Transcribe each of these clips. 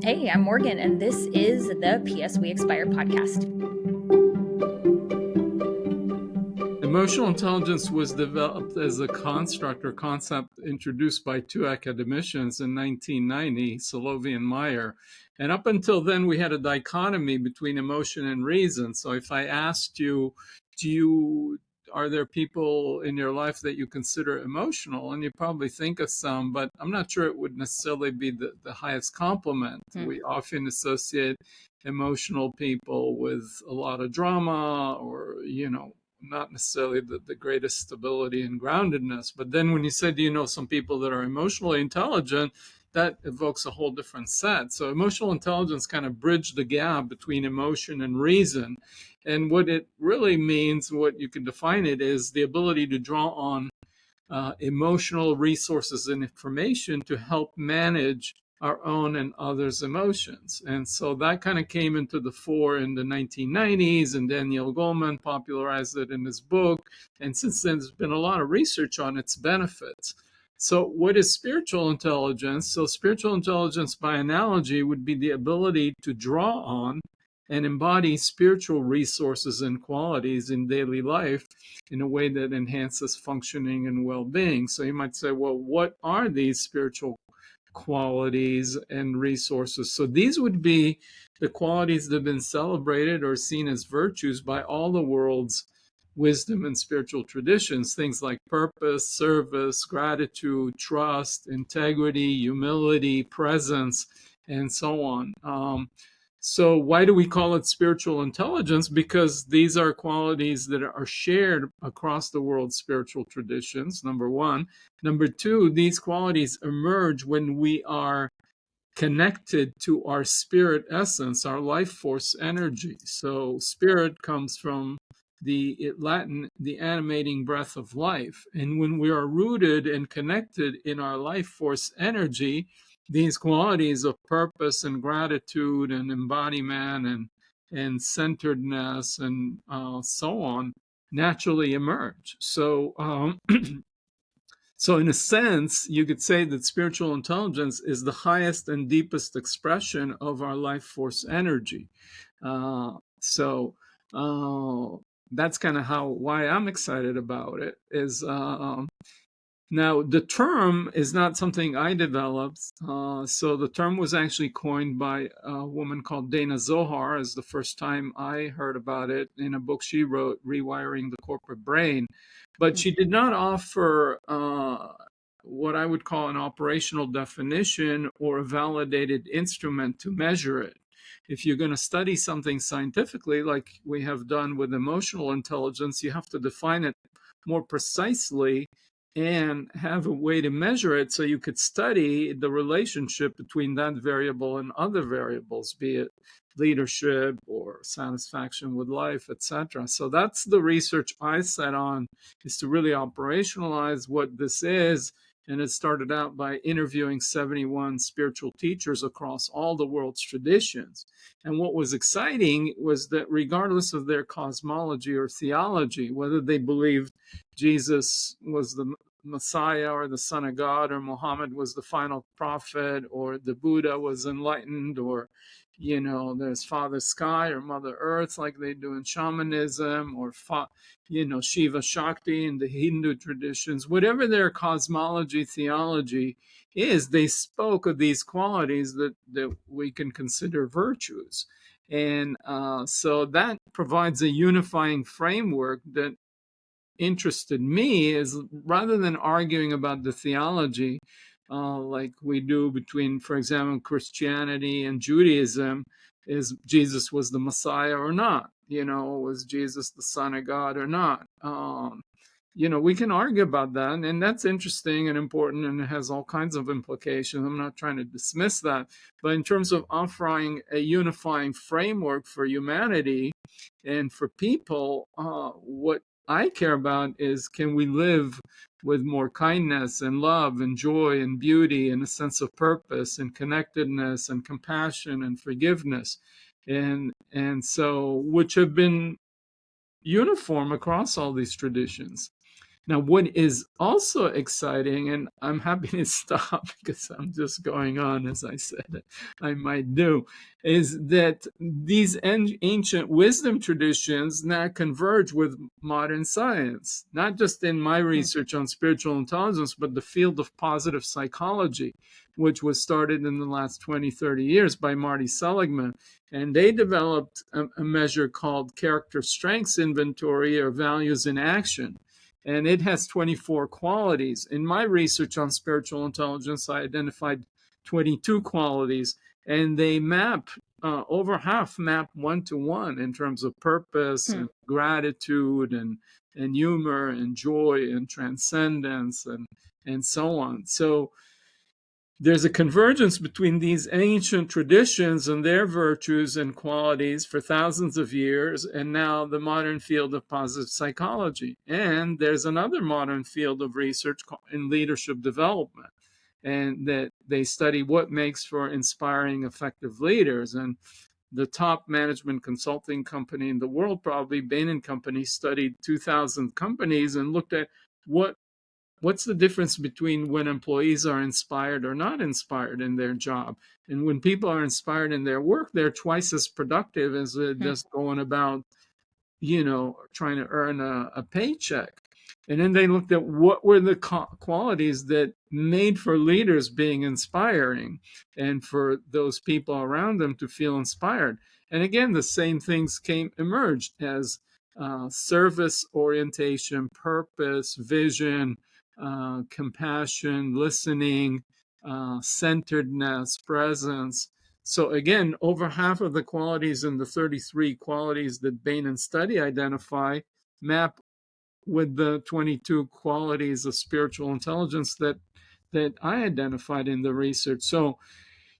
Hey, I'm Morgan, and this is the PS We Expire podcast. Emotional intelligence was developed as a construct or concept introduced by two academicians in 1990, Solovey and Meyer. And up until then, we had a dichotomy between emotion and reason. So if I asked you, are there people in your life that you consider emotional? And you probably think of some, but I'm not sure it would necessarily be the highest compliment. We often associate emotional people with a lot of drama or, not necessarily the greatest stability and groundedness. But then when you say, do you know some people that are emotionally intelligent, that evokes a whole different set. So emotional intelligence kind of bridged the gap between emotion and reason. And what it really means, what you can define it, is the ability to draw on emotional resources and information to help manage our own and others' emotions. And so that kind of came into the fore in the 1990s, and Daniel Goleman popularized it in his book. And since then, there's been a lot of research on its benefits. So what is spiritual intelligence? So spiritual intelligence, by analogy, would be the ability to draw on and embody spiritual resources and qualities in daily life in a way that enhances functioning and well-being. So you might say, well, what are these spiritual qualities and resources? So these would be the qualities that have been celebrated or seen as virtues by all the world's wisdom and spiritual traditions, things like purpose, service, gratitude, trust, integrity, humility, presence, and so on. So why do we call it spiritual intelligence? Because these are qualities that are shared across the world's spiritual traditions, number one. Number two, these qualities emerge when we are connected to our spirit essence, our life force energy. So spirit comes from the Latin, the animating breath of life. And when we are rooted and connected in our life force energy, these qualities of purpose and gratitude and embodiment and centeredness and so on naturally emerge. So in a sense, you could say that spiritual intelligence is the highest and deepest expression of our life force energy. That's kind of why I'm excited about it. Now, the term is not something I developed. So the term was actually coined by a woman called Dana Zohar, as the first time I heard about it in a book she wrote, Rewiring the Corporate Brain. But she did not offer what I would call an operational definition or a validated instrument to measure it. If you're going to study something scientifically, like we have done with emotional intelligence, you have to define it more precisely and have a way to measure it so you could study the relationship between that variable and other variables, be it leadership or satisfaction with life, etc. So that's the research I set on, is to really operationalize what this is. And it started out by interviewing 71 spiritual teachers across all the world's traditions. And what was exciting was that regardless of their cosmology or theology, whether they believed Jesus was the Messiah or the Son of God, or Muhammad was the final prophet, or the Buddha was enlightened, or there's Father Sky or Mother Earth, like they do in shamanism, or Shiva Shakti in the Hindu traditions. Whatever their cosmology, theology is, they spoke of these qualities that we can consider virtues. And so that provides a unifying framework that interested me, is rather than arguing about the theology like we do between, for example, Christianity and Judaism, is Jesus was the Messiah or not? Was Jesus the Son of God or not? We can argue about that, and that's interesting and important, and it has all kinds of implications. I'm not trying to dismiss that, but in terms of offering a unifying framework for humanity and for people, what I care about is, can we live with more kindness and love and joy and beauty and a sense of purpose and connectedness and compassion and forgiveness, and so which have been uniform across all these traditions. Now, what is also exciting, and I'm happy to stop because I'm just going on, as I said I might do, is that these ancient wisdom traditions now converge with modern science, not just in my research on spiritual intelligence, but the field of positive psychology, which was started in the last 20, 30 years by Marty Seligman. And they developed a measure called character strengths inventory, or values in action, and it has 24 qualities. In my research on spiritual intelligence, I identified 22 qualities, and they map, over half map 1-to-1 in terms of purpose and gratitude and humor and joy and transcendence and so on. So there's a convergence between these ancient traditions and their virtues and qualities for thousands of years, and now the modern field of positive psychology. And there's another modern field of research in leadership development, and that they study what makes for inspiring, effective leaders. And the top management consulting company in the world, probably Bain & Company, studied 2,000 companies and looked at what's the difference between when employees are inspired or not inspired in their job. And when people are inspired in their work, they're twice as productive as just going about, trying to earn a paycheck. And then they looked at what were the qualities that made for leaders being inspiring and for those people around them to feel inspired. And again, the same things emerged as service orientation, purpose, vision, compassion, listening, centeredness, presence. So again, over half of the qualities in the 33 qualities that Bain and Study identify map with the 22 qualities of spiritual intelligence that I identified in the research. So,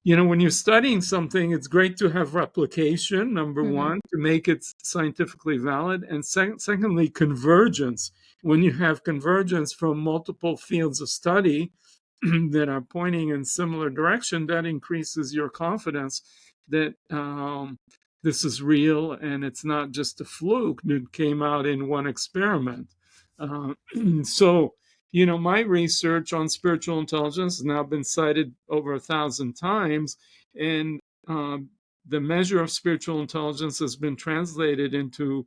when you're studying something, it's great to have replication, number one, to make it scientifically valid. And secondly, convergence. When you have convergence from multiple fields of study that are pointing in similar direction, that increases your confidence that this is real and it's not just a fluke that came out in one experiment. So, my research on spiritual intelligence has now been cited over 1,000 times, and the measure of spiritual intelligence has been translated into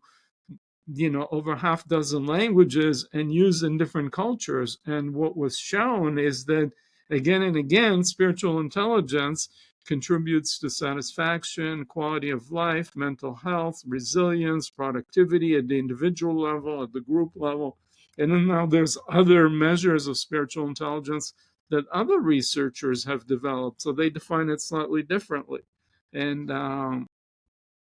over half dozen languages and used in different cultures. And what was shown is that again and again, spiritual intelligence contributes to satisfaction, quality of life, mental health, resilience, productivity at the individual level, at the group level. And then now there's other measures of spiritual intelligence that other researchers have developed. So they define it slightly differently and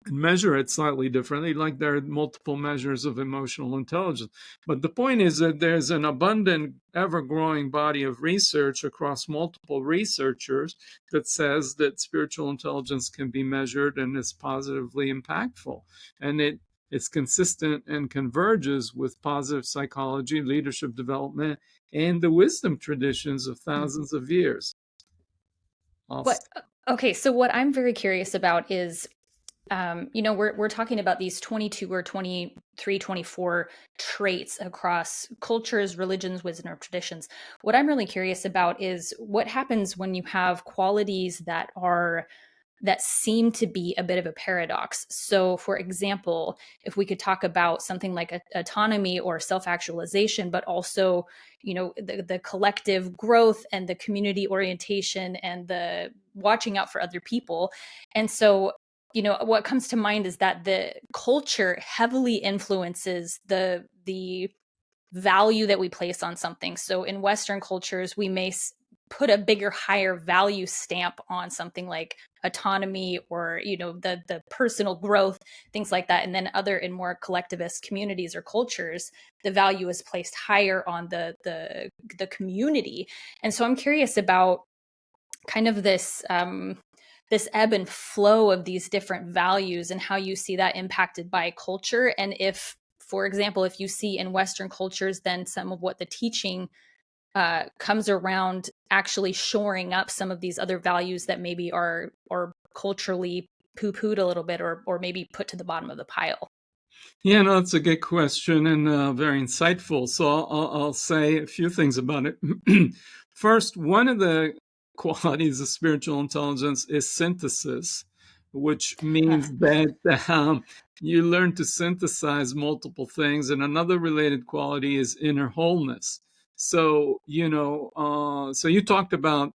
measure it slightly differently, like there are multiple measures of emotional intelligence. But the point is that there's an abundant, ever-growing body of research across multiple researchers that says that spiritual intelligence can be measured and is positively impactful. And it's consistent and converges with positive psychology, leadership development, and the wisdom traditions of thousands of years. Okay, so what I'm very curious about is we're talking about these 22 or 23, 24 traits across cultures, religions, wisdom, or traditions. What I'm really curious about is what happens when you have qualities that seem to be a bit of a paradox. So, for example, if we could talk about something like autonomy or self-actualization, but also, the collective growth and the community orientation and the watching out for other people. And so, what comes to mind is that the culture heavily influences the value that we place on something. So in Western cultures, we may put a bigger, higher value stamp on something like autonomy or the personal growth, things like that. And then in more collectivist communities or cultures, the value is placed higher on the community. And so I'm curious about kind of this ebb and flow of these different values and how you see that impacted by culture. And if, for example, if you see in Western cultures, then some of what the teaching comes around actually shoring up some of these other values that maybe are culturally poo-pooed a little bit or maybe put to the bottom of the pile. Yeah, no, that's a good question and very insightful. So I'll say a few things about it. First, one of the qualities of spiritual intelligence is synthesis, which Huh. means that you learn to synthesize multiple things. And another related quality is inner wholeness. So, so you talked about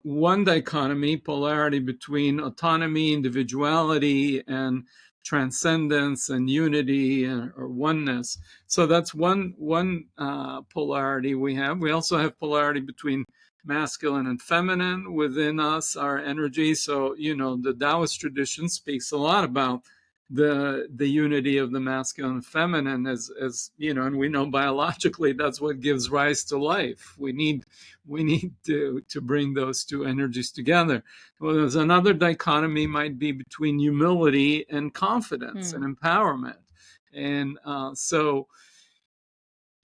one dichotomy, polarity between autonomy, individuality, and transcendence and unity or oneness. So that's one polarity we have. We also have polarity between masculine and feminine within us, our energy. So the Taoist tradition speaks a lot about the unity of the masculine and feminine, as and we know biologically that's what gives rise to life. We need to bring those two energies together. Well, there's another dichotomy might be between humility and confidence Hmm. and empowerment. And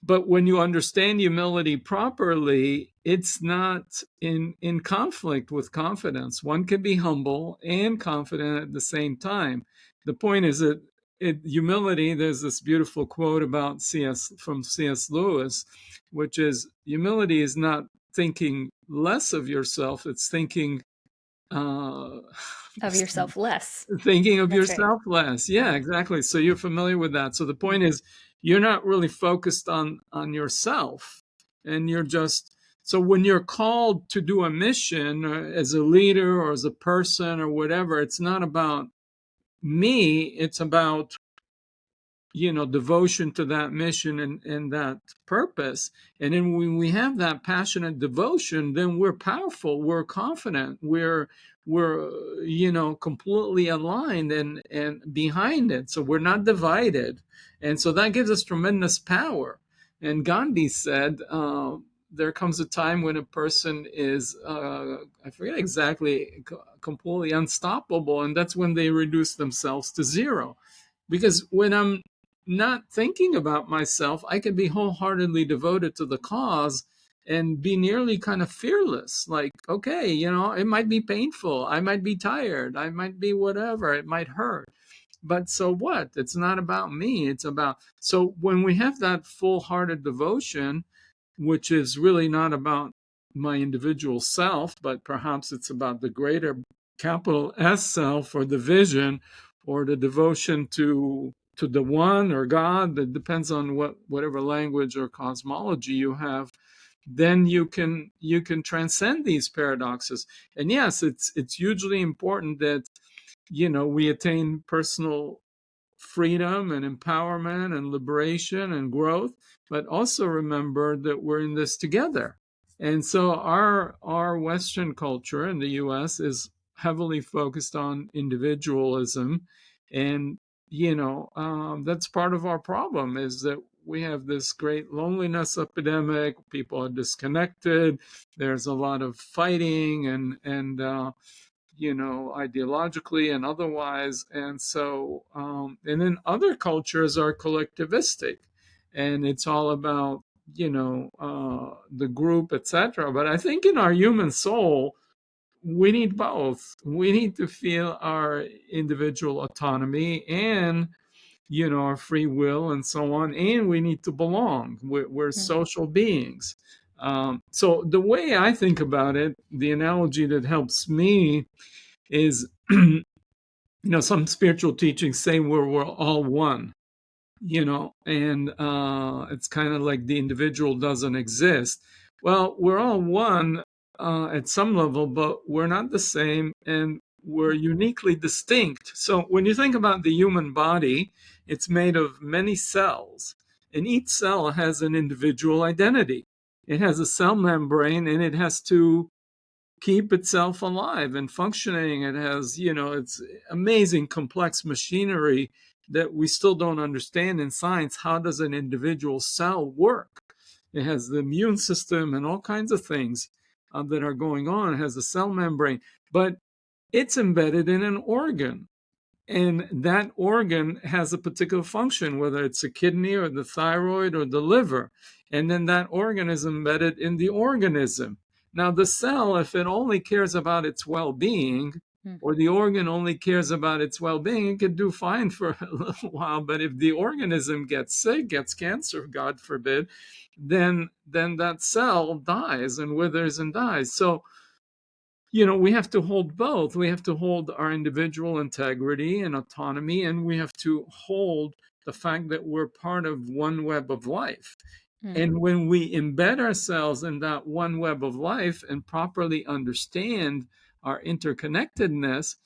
but when you understand humility properly, it's not in conflict with confidence. One can be humble and confident at the same time. The point is that humility, there's this beautiful quote about from C.S. Lewis, which is humility is not thinking less of yourself, it's uh, Of yourself less. thinking of That's right. yourself less. Yeah, Yeah. exactly. So you're familiar with that. So the point is you're not really focused on yourself, and you're just so when you're called to do a mission as a leader or as a person or whatever, it's not about me, it's about devotion to that mission and that purpose. And then when we have that passionate devotion, then we're powerful, we're confident, we're completely aligned and behind it. So we're not divided. And so that gives us tremendous power. And Gandhi said, there comes a time when a person is, I forget exactly, completely unstoppable, and that's when they reduce themselves to zero. Because when I'm not thinking about myself, I can be wholeheartedly devoted to the cause and be nearly kind of fearless. Like, okay, it might be painful. I might be tired. I might be whatever. It might hurt. But so what? It's not about me. It's about. So when we have that full hearted devotion, which is really not about my individual self, but perhaps it's about the greater capital S self or the vision or the devotion to the one or God, that depends on whatever language or cosmology you have, then you can transcend these paradoxes. And yes, it's hugely important that we attain personal freedom and empowerment and liberation and growth, but also remember that we're in this together. And so our Western culture in the US is heavily focused on individualism. And that's part of our problem, is that we have this great loneliness epidemic. People are disconnected. There's a lot of fighting and ideologically and otherwise. And so, and then other cultures are collectivistic, and it's all about, the group, etc. But I think in our human soul, we need both. We need to feel our individual autonomy and our free will and so on, and we need to belong. We're Hmm. social beings. So the way I think about it, the analogy that helps me is some spiritual teachings say we're all one, and it's kind of like the individual doesn't exist. Well, we're all one at some level, but we're not the same, and we're uniquely distinct. So when you think about the human body, it's made of many cells, and each cell has an individual identity. It has a cell membrane, and it has to keep itself alive and functioning. It has, it's amazing complex machinery that we still don't understand in science. How does an individual cell work? It has the immune system and all kinds of things that are going on. It has a cell membrane, but it's embedded in an organ. And that organ has a particular function, whether it's a kidney or the thyroid or the liver. And then that organ is embedded in the organism. Now, the cell, if it only cares about its well being, Mhm. or the organ only cares about its well-being, it could do fine for a little while. But if the organism gets sick, gets cancer, God forbid, then that cell dies and withers and dies. So we have to hold both. We have to hold our individual integrity and autonomy, and we have to hold the fact that we're part of one web of life. Mm. And when we embed ourselves in that one web of life and properly understand our interconnectedness,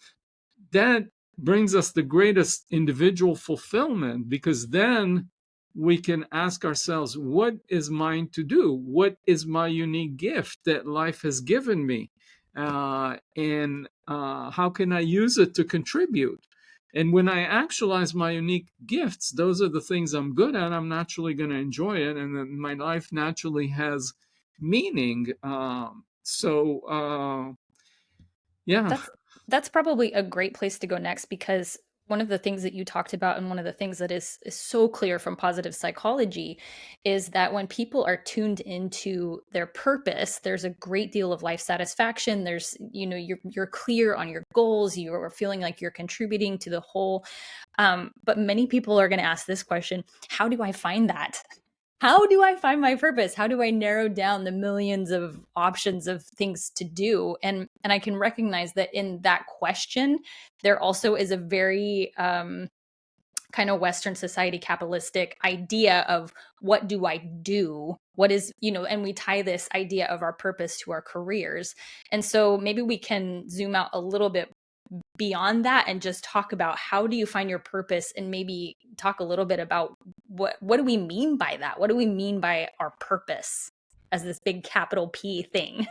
that brings us the greatest individual fulfillment, because then we can ask ourselves, what is mine to do? What is my unique gift that life has given me? And how can I use it to contribute? And when I actualize my unique gifts, those are the things I'm good at. I'm naturally going to enjoy it, and then my life naturally has meaning. Yeah. That's that's probably a great place to go next, because one of the things that you talked about, and one of the things that is so clear from positive psychology, is that when people are tuned into their purpose, there's a great deal of life satisfaction. There's, you're clear on your goals, you are feeling like you're contributing to the whole. But many people are going to ask this question: how do I find that? How do I find my purpose? How do I narrow down the millions of options of things to do? And I can recognize that in that question, there also is a very kind of Western society capitalistic idea of, what do I do? What is, and we tie this idea of our purpose to our careers. And so maybe we can zoom out a little bit beyond that and just talk about, how do you find your purpose, and maybe talk a little bit about what do we mean by that? What do we mean by our purpose as this big capital P thing?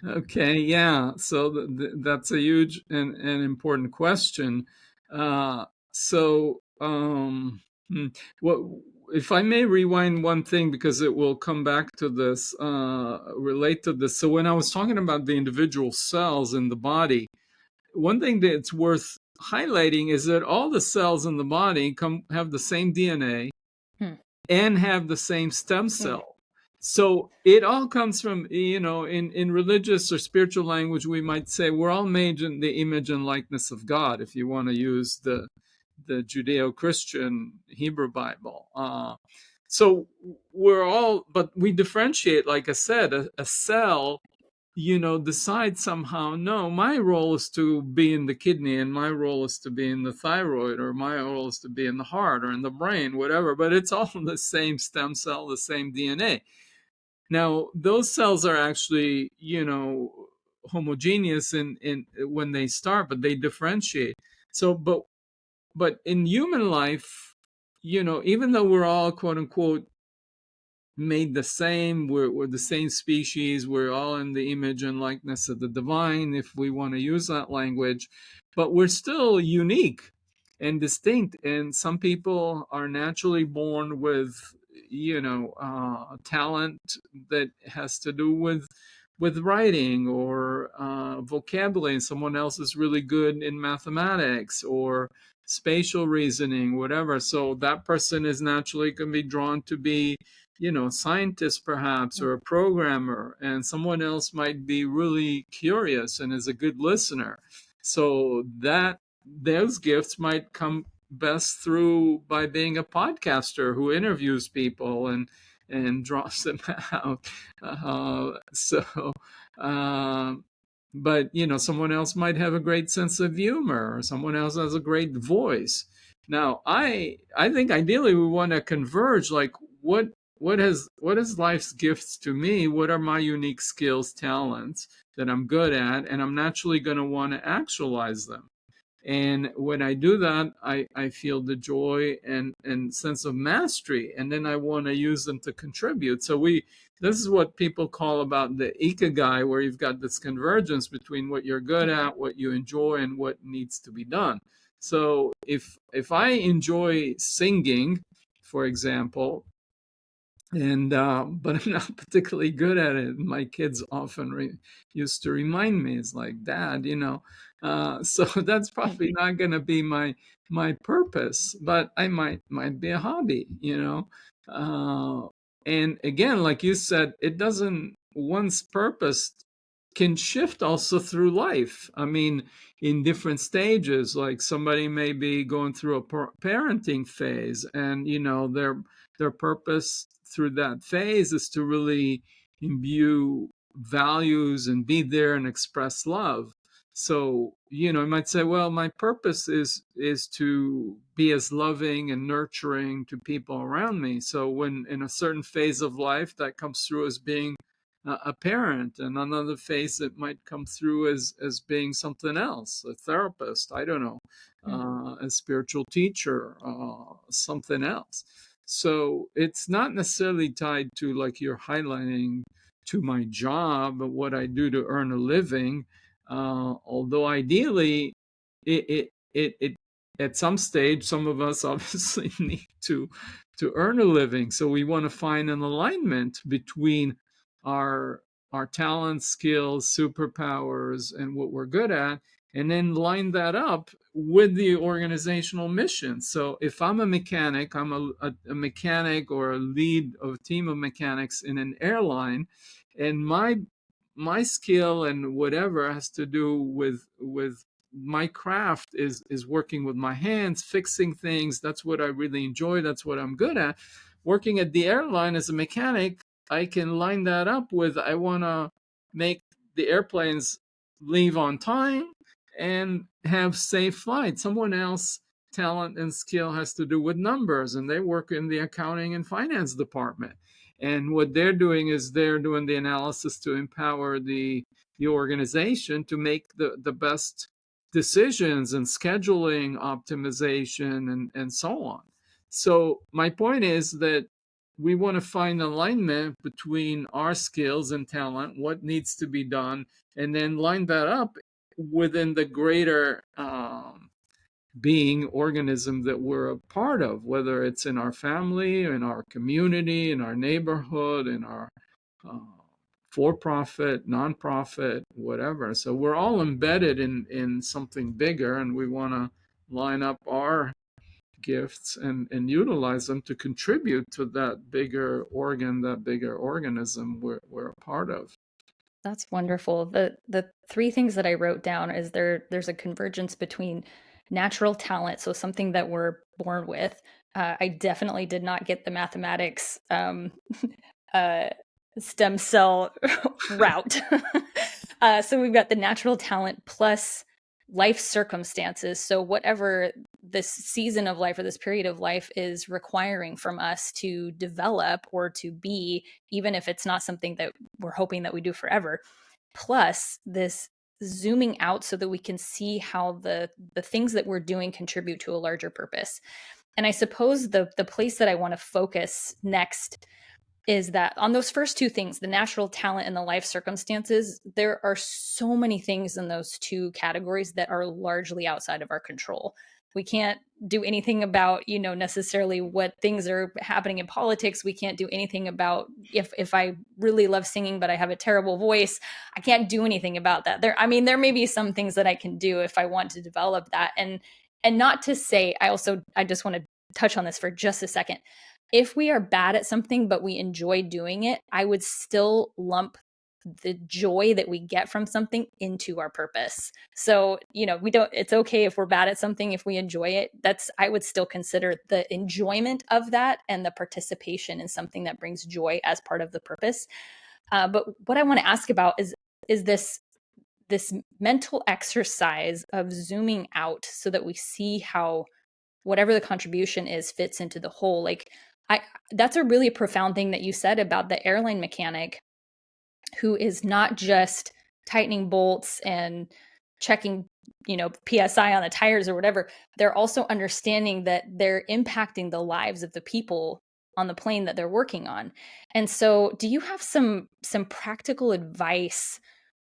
Okay, yeah. So that's a huge and important question. So, what if I may rewind one thing, because it will come back to this, relate to this. So when I was talking about the individual cells in the body, one thing that's worth highlighting is that all the cells in the body have the same DNA Hmm. and have the same stem Hmm. cell. So it all comes from, in religious or spiritual language, we might say we're all made in the image and likeness of God, if you want to use the Judeo-Christian Hebrew Bible. So we're all, but we differentiate, like I said, a cell, decide somehow, no, my role is to be in the kidney, and my role is to be in the thyroid, or my role is to be in the heart or in the brain, whatever, but it's all the same stem cell, the same DNA. Now, those cells are actually, homogeneous in when they start, but they differentiate. So, but in human life, even though we're all quote unquote made the same. We're the same species. We're all in the image and likeness of the divine, if we want to use that language. But we're still unique and distinct. And some people are naturally born with, talent that has to do with writing or vocabulary, and someone else is really good in mathematics or spatial reasoning, whatever. So that person is naturally going to be drawn to be, scientist perhaps, or a programmer, and someone else might be really curious and is a good listener. So that those gifts might come best through by being a podcaster who interviews people and draws them out. So, um, but someone else might have a great sense of humor, or someone else has a great voice. Now, I think ideally we want to converge. Like, what is life's gifts to me? What are my unique skills, talents that I'm good at, and I'm naturally going to want to actualize them. And when I do that, I feel the joy and sense of mastery, and then I want to use them to contribute. So this is what people call about the ikigai, where you've got this convergence between what you're good at, what you enjoy, and what needs to be done. So if I enjoy singing, for example, and but I'm not particularly good at it. My kids often used to remind me, it's like, Dad, so that's probably not going to be my purpose, but I might be a hobby. uh, and again, like you said, it doesn't, one's purpose can shift also through life. I mean, in different stages, like somebody may be going through a parenting phase, and their purpose through that phase is to really imbue values and be there and express love. So you might say, well, my purpose is to be as loving and nurturing to people around me. So when in a certain phase of life, that comes through as being a parent, and another phase it might come through as being something else, a therapist, I don't know, a spiritual teacher, something else. So it's not necessarily tied to, like you're highlighting, to my job, what I do to earn a living, although ideally it at some stage, some of us obviously need to earn a living. So we want to find an alignment between our our talents, skills, superpowers, and what we're good at, and then line that up with the organizational mission. So if I'm a mechanic, I'm a mechanic or a lead of a team of mechanics in an airline, and my skill and whatever has to do with my craft is working with my hands, fixing things. That's what I really enjoy. That's what I'm good at. Working at the airline as a mechanic, I can line that up with, I want to make the airplanes leave on time and have safe flights. Someone else talent and skill has to do with numbers, and they work in the accounting and finance department. And what they're doing is they're doing the analysis to empower the organization to make the best decisions and scheduling optimization and so on. So my point is that we want to find alignment between our skills and talent, what needs to be done, and then line that up within the greater being organism that we're a part of, whether it's in our family, in our community, in our neighborhood, in our uh, for-profit, non-profit, whatever. So we're all embedded in something bigger, and we want to line up our gifts and utilize them to contribute to that bigger organ, that bigger organism we're a part of. That's wonderful. The three things that I wrote down is there's a convergence between natural talent, so something that we're born with. I definitely did not get the mathematics uh, stem cell route. So we've got the natural talent plus life circumstances. So whatever this season of life or this period of life is requiring from us to develop or to be, even if it's not something that we're hoping that we do forever, plus this zooming out so that we can see how the things that we're doing contribute to a larger purpose. And I suppose the place that I want to focus next is that on those first two things, the natural talent and the life circumstances, there are so many things in those two categories that are largely outside of our control. We can't do anything about, necessarily what things are happening in politics. We can't do anything about if I really love singing but I have a terrible voice. I can't do anything about that. There may be some things that I can do if I want to develop that. And not to say, I just want to touch on this for just a second. If we are bad at something but we enjoy doing it, I would still lump the joy that we get from something into our purpose. So, it's okay if we're bad at something, if we enjoy it. I would still consider the enjoyment of that and the participation in something that brings joy as part of the purpose. But what I want to ask about is this mental exercise of zooming out so that we see how whatever the contribution is fits into the whole. Like, that's a really profound thing that you said about the airline mechanic who is not just tightening bolts and checking, PSI on the tires or whatever. They're also understanding that they're impacting the lives of the people on the plane that they're working on. And so, do you have some practical advice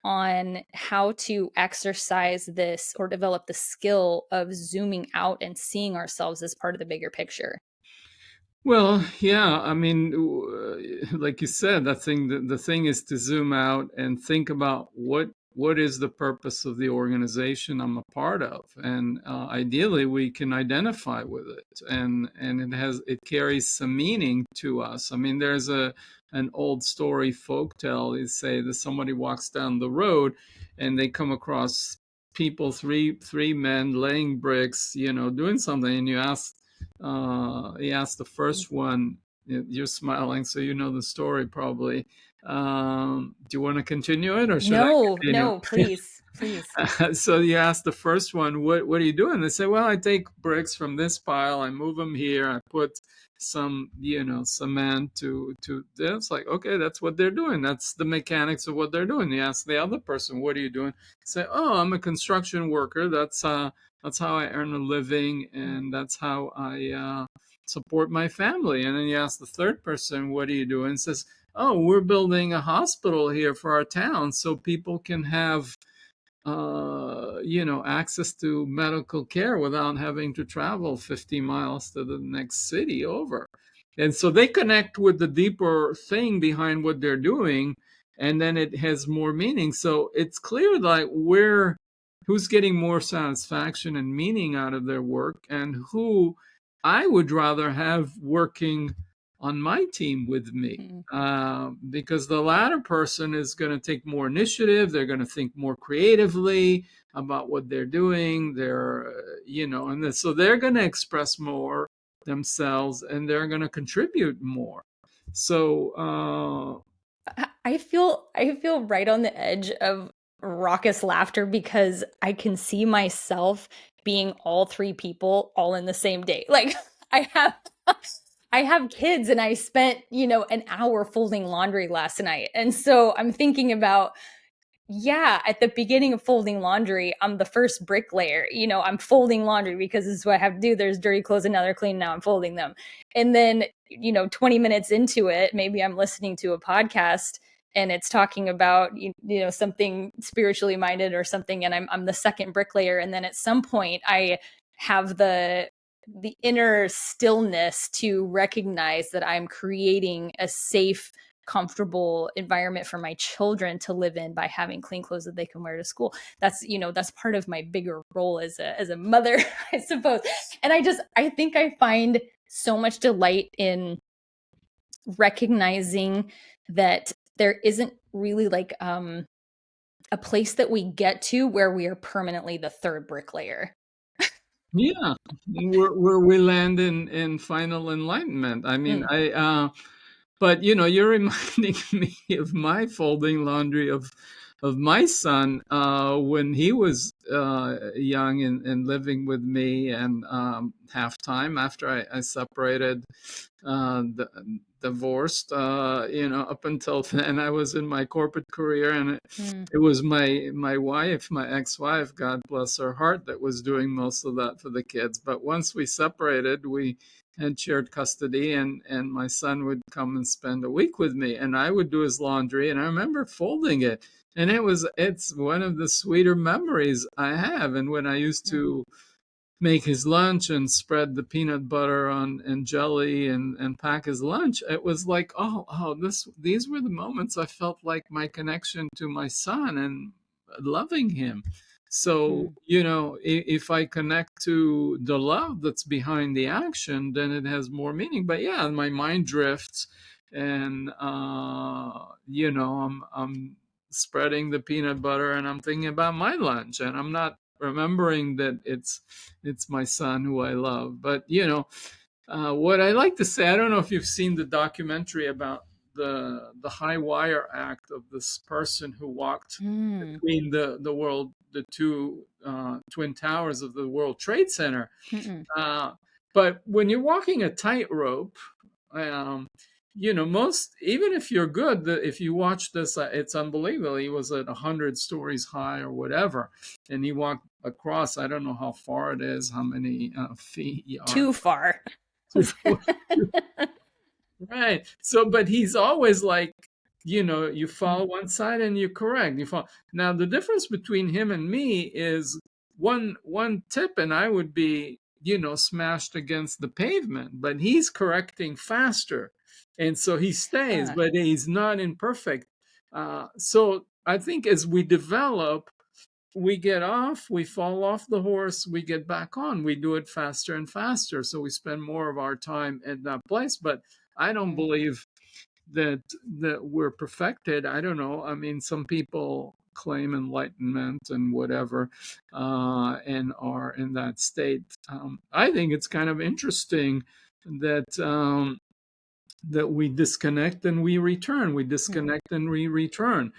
on how to exercise this or develop the skill of zooming out and seeing ourselves as part of the bigger picture? Well, yeah, I mean, like you said, the thing is to zoom out and think about what is the purpose of the organization I'm a part of, and ideally we can identify with it, and it carries some meaning to us. I mean, there's an old story folk tale. You say that somebody walks down the road and they come across people, three men laying bricks, doing something, and he asked the first one. You're smiling, so you know the story probably. Do you want to continue it, or should I No, continue? no, please, please. So you ask the first one, what are you doing? They say, well, I take bricks from this pile, I move them here, I put some, cement to this. Like, okay, that's what they're doing. That's the mechanics of what they're doing. You ask the other person, what are you doing? Say, oh, I'm a construction worker. That's how I earn a living, and that's how I support my family. And then you ask the third person, what are you doing? And says, oh, we're building a hospital here for our town so people can have access to medical care without having to travel 50 miles to the next city over. And so they connect with the deeper thing behind what they're doing, and then it has more meaning. So it's clear like who's getting more satisfaction and meaning out of their work, and who I would rather have working on my team with me. Mm. Because the latter person is going to take more initiative. They're going to think more creatively about what they're doing. So they're going to express more themselves, and they're going to contribute more. So I feel right on the edge of raucous laughter because I can see myself being all three people all in the same day. Like I have I have kids and I spent, an hour folding laundry last night. And so I'm thinking about, yeah, at the beginning of folding laundry, I'm the first bricklayer. I'm folding laundry because this is what I have to do. There's dirty clothes and now they're clean. Now I'm folding them. And then, 20 minutes into it, maybe I'm listening to a podcast and it's talking about, something spiritually minded or something. And I'm the second bricklayer. And then at some point I have the inner stillness to recognize that I'm creating a safe, comfortable environment for my children to live in by having clean clothes that they can wear to school. That's part of my bigger role as a mother, I suppose. And I think I find so much delight in recognizing that there isn't really like a place that we get to where we are permanently the third bricklayer. yeah, where we land in final enlightenment. I mean, Mm, but you're reminding me of my folding laundry of my son when he was young and living with me, and half time after I separated, divorced. Up until then, I was in my corporate career, and mm, it was my wife, my ex-wife, God bless her heart, that was doing most of that for the kids. But once we separated, we had shared custody, and my son would come and spend a week with me, and I would do his laundry, and I remember folding it, and it's one of the sweeter memories I have. And when I used mm, to make his lunch and spread the peanut butter on and jelly and pack his lunch, it was like, these were the moments I felt like my connection to my son and loving him. So mm, if I connect to the love that's behind the action, then it has more meaning. But yeah, my mind drifts, and I'm spreading the peanut butter, and I'm thinking about my lunch, and I'm not remembering that it's my son who I love. But what I like to say, I don't know if you've seen the documentary about the High Wire Act of this person who walked mm, between the two twin towers of the World Trade Center. mm, But when you're walking a tightrope, um, most, even if you're good, if you watch this, it's unbelievable. He was at 100 stories high or whatever, and he walked across. I don't know how far it is, how many feet, too yards. far. Right. So, but he's always like, you fall one side and you correct. You fall. Now, the difference between him and me is one tip, and I would be, smashed against the pavement, but he's correcting faster, and so he stays, Uh, but he's not imperfect. So I think as we develop, we get off, we fall off the horse, we get back on, we do it faster and faster. So we spend more of our time in that place. But I don't mm, believe that that we're perfected. I don't know. I mean, some people claim enlightenment and whatever, and are in that state. I think it's kind of interesting that that we disconnect and we return. We Mm. disconnect and we return.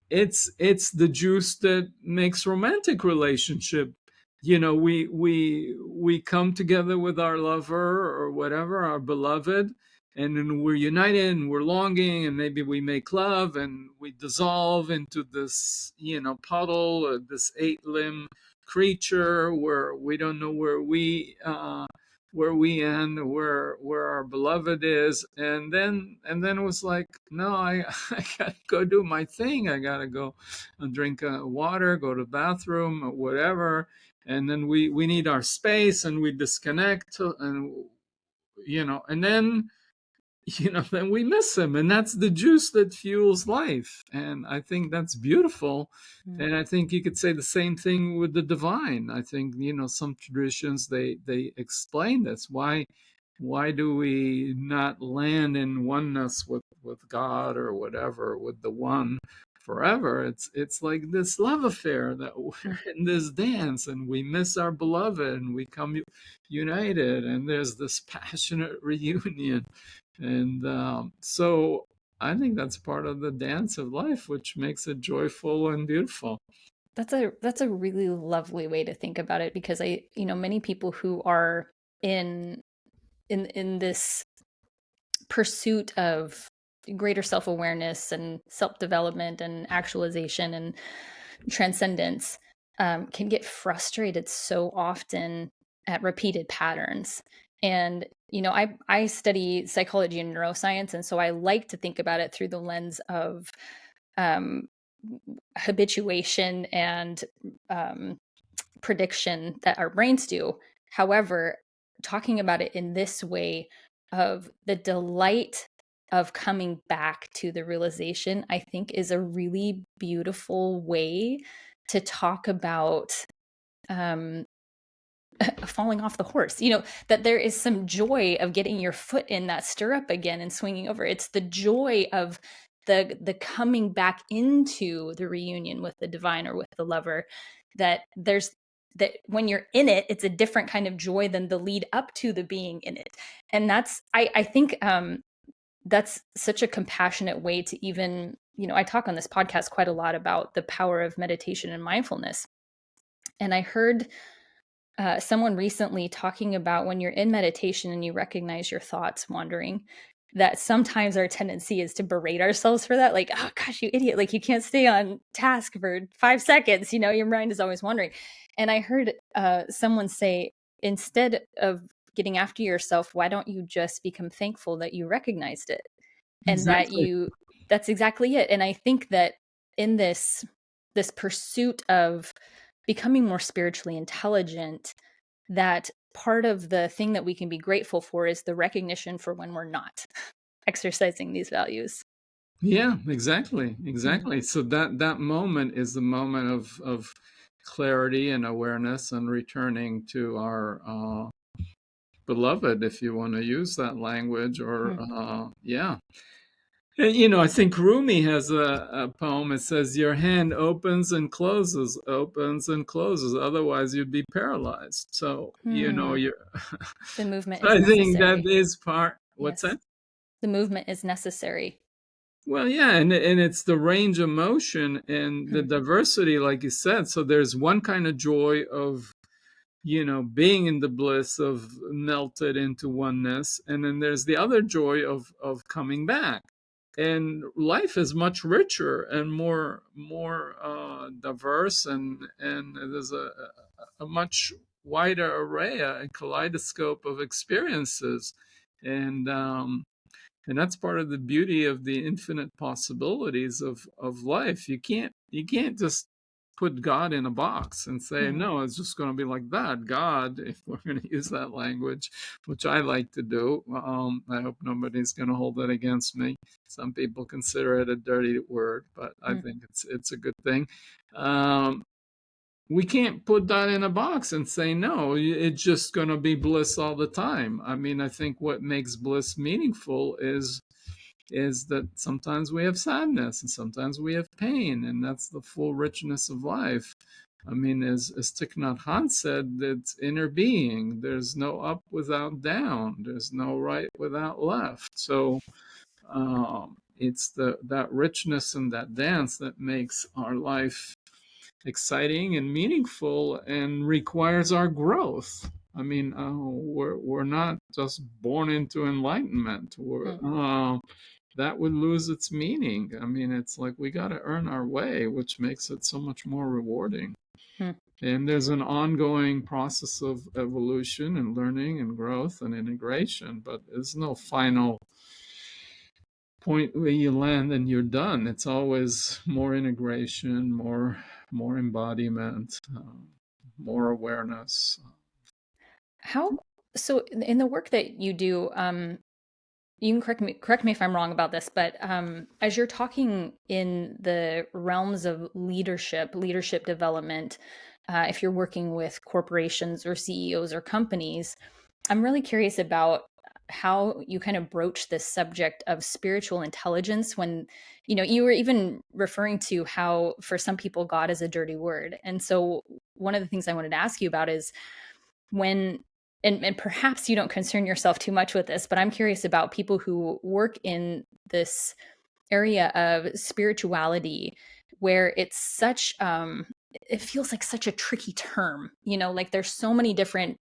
It's the juice that makes romantic relationship. You know, we come together with our lover or whatever, our beloved, and then we're united and we're longing, and maybe we make love and we dissolve into this, puddle, or this eight limb creature where we don't know where we end, where our beloved is, and then it was like, no, I gotta go do my thing. I gotta go and drink water, go to the bathroom, or whatever, and then we need our space, and we disconnect, and and then then we miss him, and that's the juice that fuels life, and I think that's beautiful. Mm. And I think you could say the same thing with the divine. I think some traditions, they explain this. Why do we not land in oneness with God or whatever, with the one forever? It's like this love affair that we're Mm. in this dance, and we miss our beloved, and we come united, and there's this passionate reunion. And so I think that's part of the dance of life, which makes it joyful and beautiful. That's a really lovely way to think about it, because many people who are in in this pursuit of greater self-awareness and self-development and actualization and transcendence can get frustrated so often at repeated patterns. And I study psychology and neuroscience, and so I like to think about it through the lens of um, habituation and um, prediction that our brains do. However, talking about it in this way of the delight of coming back to the realization, I think is a really beautiful way to talk about um, falling off the horse. That there is some joy of getting your foot in that stirrup again and swinging over. It's the joy of the coming back into the reunion with the divine or with the lover, that when you're in it, it's a different kind of joy than the lead up to the being in it. And I think that's such a compassionate way to even, I talk on this podcast quite a lot about the power of meditation and mindfulness. And I heard someone recently talking about when you're in meditation and you recognize your thoughts wandering, that sometimes our tendency is to berate ourselves for that. Like, oh gosh, you idiot. Like, you can't stay on task for 5 seconds. Your mind is always wandering. And I heard someone say, instead of getting after yourself, why don't you just become thankful that you recognized it? And Exactly. that's exactly it. And I think that in this pursuit of becoming more spiritually intelligent, that part of the thing that we can be grateful for is the recognition for when we're not exercising these values. Yeah, exactly. Mm. Exactly. So that moment is the moment of clarity and awareness, and returning to our beloved, if you want to use that language, or Mm. yeah. And, I think Rumi has a poem. It says, "Your hand opens and closes. Otherwise, you'd be paralyzed." So, Hmm. you're. The movement is I think that necessary. is part. What's Yes. that? The movement is necessary. Well, yeah, and it's the range of motion and the Hmm. diversity, like you said. So there's one kind of joy of being in the bliss of melted into oneness, and then there's the other joy of coming back. And life is much richer and more diverse, and there's a much wider array, a kaleidoscope of experiences, and and that's part of the beauty of the infinite possibilities of life. You can't just put God in a box and say, Hmm. no, it's just going to be like that. God, if we're going to use that language, which I like to do, I hope nobody's going to hold that against me. Some people consider it a dirty word, but I Hmm. think it's a good thing. Um, we can't put that in a box and say, no, it's just going to be bliss all the time. I mean, I think what makes bliss meaningful is is that sometimes we have sadness and sometimes we have pain, and that's the full richness of life. I mean, as Thich Nhat Hanh said, it's inner being. There's no up without down. There's no right without left. So it's that richness and that dance that makes our life exciting and meaningful and requires our growth. I mean, we're not just born into enlightenment. Hmm. That would lose its meaning. I mean, it's like we got to earn our way, which makes it so much more rewarding. Hmm. And there's an ongoing process of evolution and learning and growth and integration, but there's no final point where you land and you're done. It's always more integration, more embodiment, more awareness. How so in the work that you do, you can correct me if I'm wrong about this, but as you're talking in the realms of leadership development, if you're working with corporations or CEOs or companies, I'm really curious about how you kind of broach this subject of spiritual intelligence when, you were even referring to how for some people God is a dirty word. And so one of the things I wanted to ask you about is when and perhaps you don't concern yourself too much with this, but I'm curious about people who work in this area of spirituality where it's such it feels like such a tricky term, like there's so many different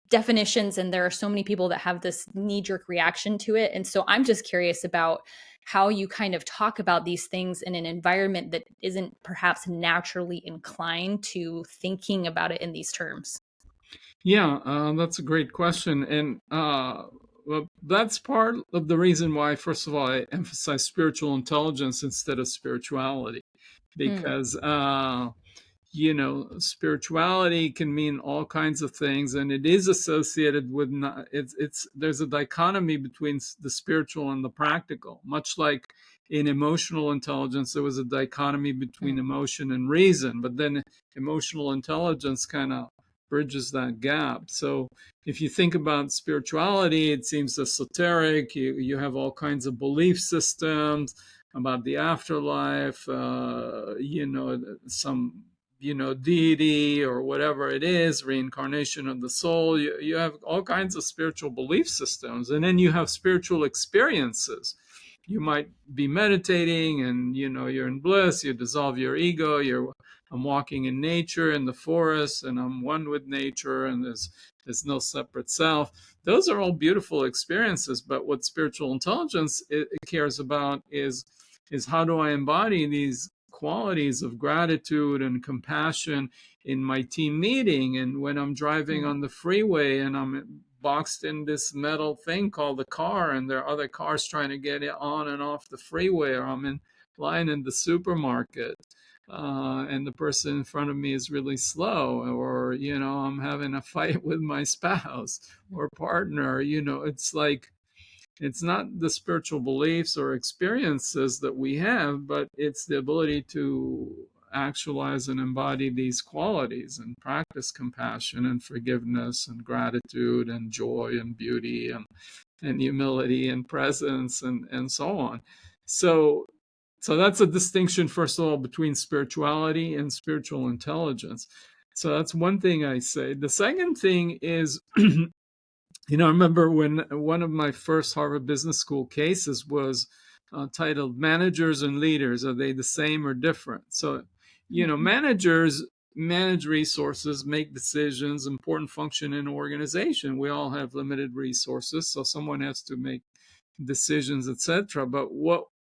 definitions and there are so many people that have this knee jerk reaction to it. And so I'm just curious about how you kind of talk about these things in an environment that isn't perhaps naturally inclined to thinking about it in these terms. Yeah, that's a great question. And well, that's part of the reason why, first of all, I emphasize spiritual intelligence instead of spirituality, Mm, because spirituality can mean all kinds of things, and it is associated with not, it's there's a dichotomy between the spiritual and the practical, much like in emotional intelligence there was a dichotomy between mm, emotion and reason, but then emotional intelligence kind of bridges that gap. So if you think about spirituality, it seems esoteric. You have all kinds of belief systems about the afterlife, some deity or whatever it is, reincarnation of the soul. You have all kinds of spiritual belief systems, and then you have spiritual experiences. You might be meditating and you're in bliss, you dissolve your ego, I'm walking in nature in the forest and I'm one with nature, and there's no separate self. Those are all beautiful experiences, but what spiritual intelligence it cares about is how do I embody these qualities of gratitude and compassion in my team meeting, and when I'm driving mm, on the freeway and I'm boxed in this metal thing called the car, and there are other cars trying to get it on and off the freeway, or I'm in line in the supermarket, and the person in front of me is really slow, or I'm having a fight with my spouse or partner. It's like it's not the spiritual beliefs or experiences that we have, but it's the ability to actualize and embody these qualities and practice compassion and forgiveness and gratitude and joy and beauty and humility and presence and so on. So so that's a distinction, first of all, between spirituality and spiritual intelligence. So that's one thing I say. The second thing is I remember when one of my first Harvard Business School cases was titled Managers and Leaders, Are They the Same or Different? So, mm, managers manage resources, make decisions, important function in an organization. We all have limited resources, so someone has to make decisions, etc. But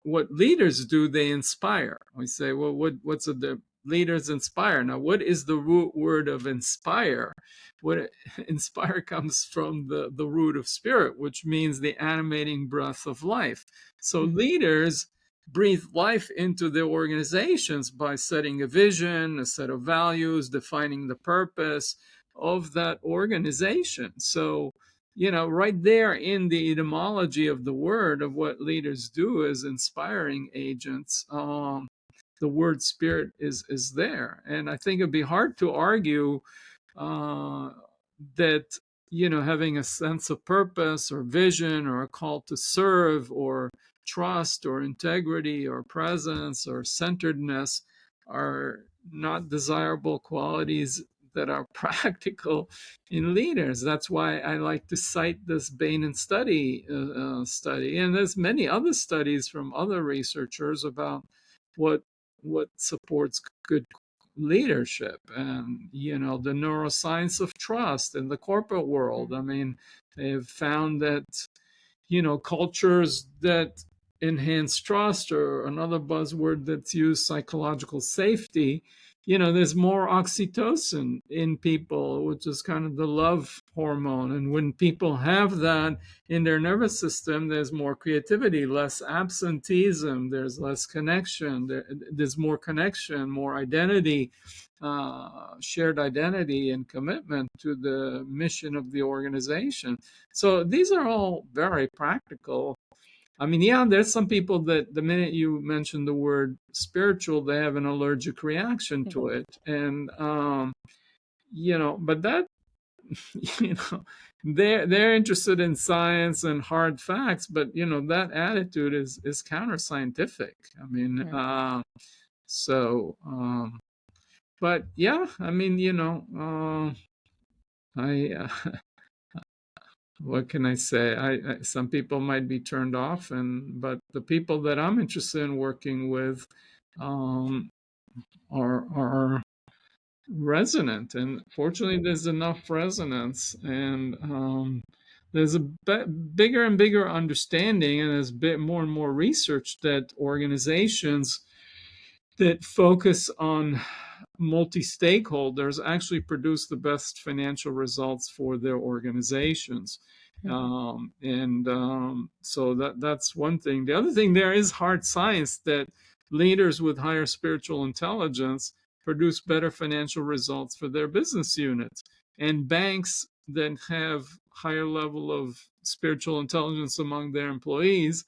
what leaders do, they inspire. We say, well, what's the leaders inspire? Now, what is the root word of inspire? What inspire comes from the root of spirit, which means the animating breath of life. So mm, leaders breathe life into their organizations by setting a vision, a set of values, defining the purpose of that organization. So right there in the etymology of the word of what leaders do as inspiring agents, the word spirit is there. And I think it'd be hard to argue uh, that having a sense of purpose or vision or a call to serve or trust or integrity or presence or centeredness are not desirable qualities that are practical in leaders. That's why I like to cite this Bain and study, and there's many other studies from other researchers about what supports good leadership, and the neuroscience of trust in the corporate world. I mean, they've found that cultures that enhance trust, or another buzzword that's used, psychological safety, there's more oxytocin in people, which is kind of the love hormone. And when people have that in their nervous system, there's more creativity, less absenteeism, there's less connection, there's more connection, more identity, shared identity and commitment to the mission of the organization. So these are all very practical. I mean, yeah, there's some people that the minute you mention the word spiritual, they have an allergic reaction to it. And, but that, you know, they're interested in science and hard facts, but, that attitude is counter scientific. I mean, but yeah, I mean, I, what can I say? Some people might be turned off, but the people that I'm interested in working with um, are resonant, and fortunately, there's enough resonance, and there's a bigger and bigger understanding, and there's more and more research that organizations that focus on multi-stakeholders actually produce the best financial results for their organizations. So that's one thing. The other thing, there is hard science that leaders with higher spiritual intelligence produce better financial results for their business units, and banks that have higher level of spiritual intelligence among their employees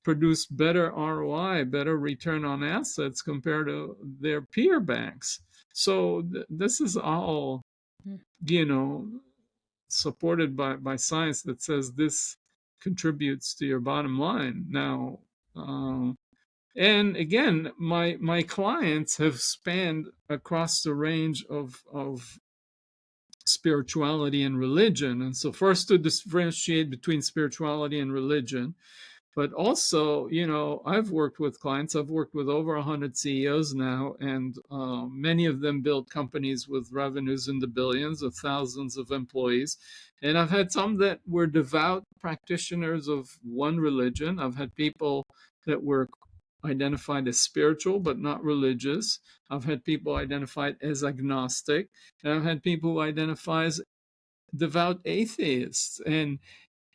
produce better ROI, better return on assets compared to their peer banks. So this is all, supported by science that says this contributes to your bottom line. Now, and again, my clients have spanned across the range of spirituality and religion. And so first, to differentiate between spirituality and religion, but also, I've worked with clients. I've worked with over 100 CEOs now, and many of them built companies with revenues in the billions, of thousands of employees. And I've had some that were devout practitioners of one religion. I've had people that were identified as spiritual but not religious. I've had people identified as agnostic, and I've had people who identify as devout atheists.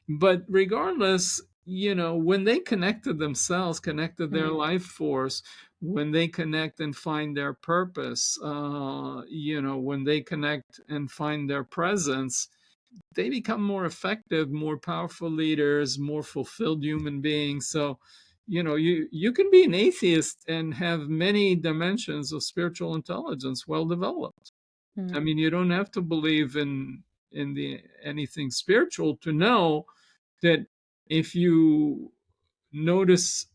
But regardless, when they connected themselves, connected their life force, when they connect and find their purpose, when they connect and find their presence, they become more effective, more powerful leaders, more fulfilled human beings. So, you can be an atheist and have many dimensions of spiritual intelligence well developed. I mean, you don't have to believe in the anything spiritual to know that if you notice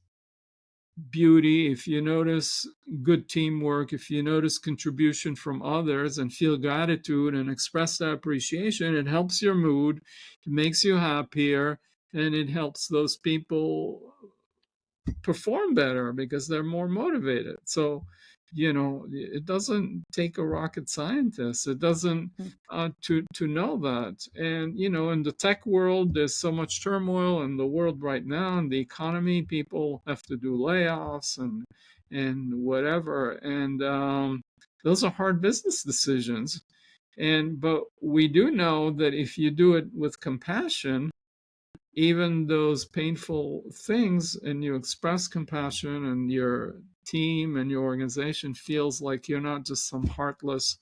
beauty, if you notice good teamwork, if you notice contribution from others and feel gratitude and express that appreciation, it helps your mood, it makes you happier, and it helps those people perform better because they're more motivated. So, it doesn't take a rocket scientist. It doesn't to know that. And in the tech world, there's so much turmoil in the world right now, and the economy. People have to do layoffs and whatever, and those are hard business decisions. But we do know that if you do it with compassion, even those painful things, and you express compassion, and your team and your organization feels like you're not just some heartless,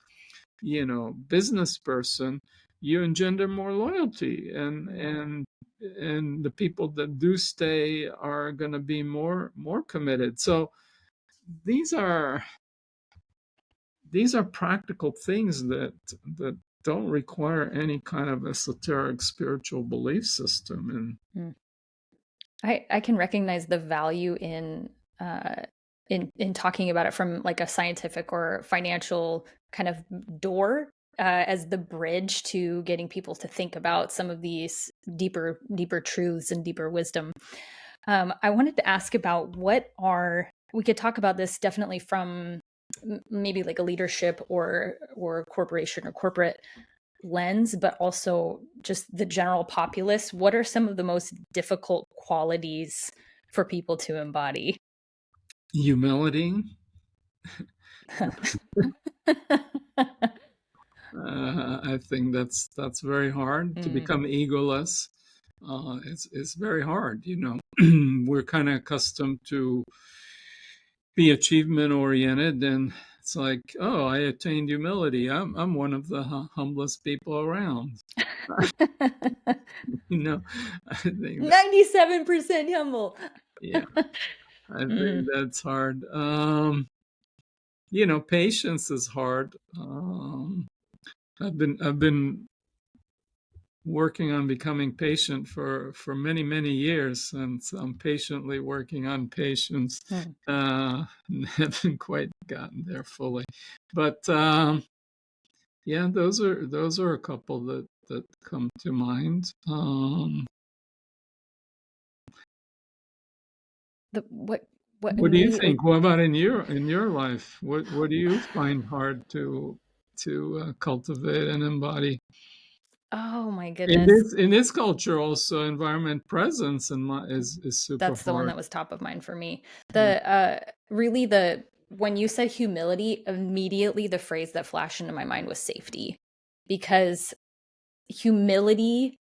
business person, you engender more loyalty, and the people that do stay are going to be more committed. So these are practical things that don't require any kind of esoteric spiritual belief system. And I can recognize the value uh, in talking about it from like a scientific or financial kind of door as the bridge to getting people to think about some of these deeper truths and deeper wisdom. I wanted to ask about what are we could talk about this definitely from maybe like a leadership or corporation or corporate lens, but also just the general populace. What are some of the most difficult qualities for people to embody? Humility. I think that's very hard to Mm, become egoless. It's very hard. We're kind of accustomed to be achievement oriented, and it's like, oh, I attained humility. I'm one of the humblest people around. you know, I think that 97% humble. yeah, I think Mm, that's hard. Patience is hard. I've been working on becoming patient for many years, and so I'm patiently working on patience. mm. Haven't quite gotten there fully, but yeah, those are a couple that come to mind. The what What do you immediately. think? What about in your life? What do you find hard to cultivate and embody? Oh my In goodness. this culture, also environment presence is super That's the one hard. that was top of mind for me. Yeah. Really the when you said humility, immediately the phrase that flashed into my mind was safety. Because humility,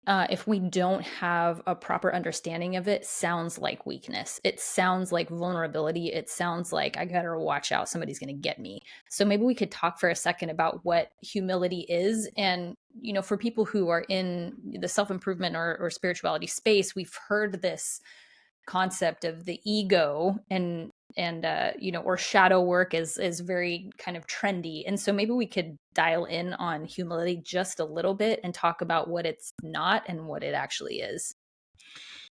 if we don't have a proper understanding of it, sounds like weakness. It sounds like vulnerability. It sounds like I gotta watch out, somebody's gonna get me. So maybe we could talk for a second about what humility is. And, for people who are in the self-improvement or spirituality space, we've heard this concept of the ego and or shadow work is very kind of trendy, and so maybe we could dial in on humility just a little bit and talk about what it's not and what it actually is.